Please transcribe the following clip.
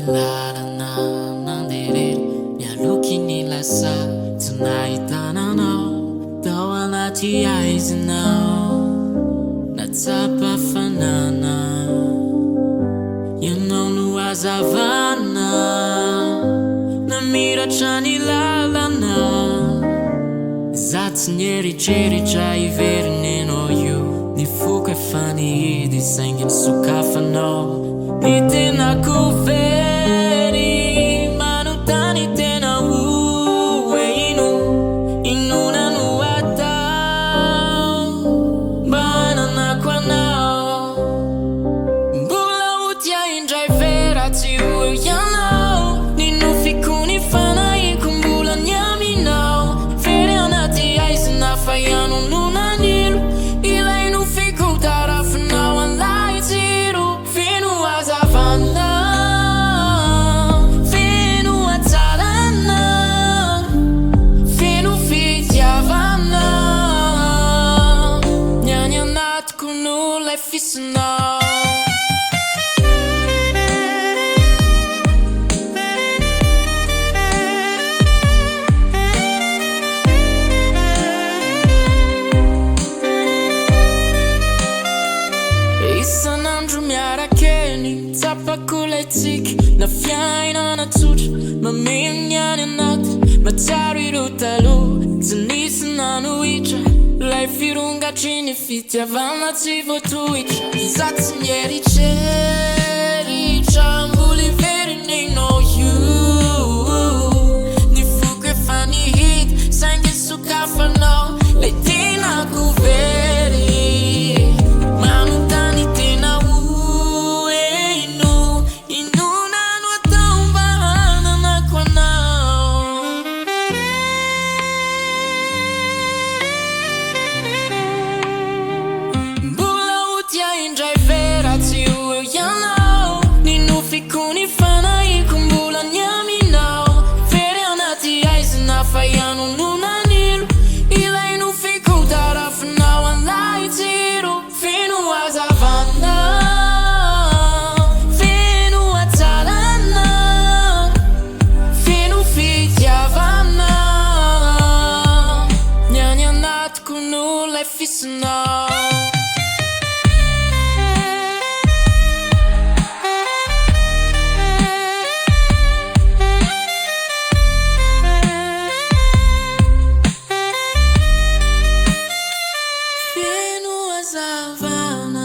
lalana nanderery mialoky ny lasa tsy nahitananao tao anaty aizinao natsapa fanana ianao no hazavana namiratra ny lalana za tsy nieritreritra iveriny anao io nifoka efa nihidy saingy nisokafanao ny tenako very manontany tena hoe inona no atao mba hananako anao mbola otia indray vera tsy ho ianao ny nofiko ny fanahiko mbola ny aminao very anaty aizina fa iano no nanilo ilay nofiko tarafinao anlay jiro feno hazavana feno hatsarana feno fitiavana ny any anatiko no lay fisinao isan'andro miarakeny tsapako lay tsiky na fiainana tsotra mameno ny any anaty matsaro ireo taloha tsy nisy nanohitra lay firongatry ny fitiavana tsy voatohitra za tsy nieritreritra mbola iveriny anao io nifoko efa nihidy saingy nisokafanao lay tenako very manontany tena hoe inona no atao mba hananako anao mbola otia indray vera tsy ho ianao ny nofiko ny fanahiko mbola ny aminao very anaty aizina fa iano no nanilo ilay nofiko tarafinao anlay jiro feno hazavana feno hatsarana feno fitiavana ny any anatiko no lay fisinao feno hazavana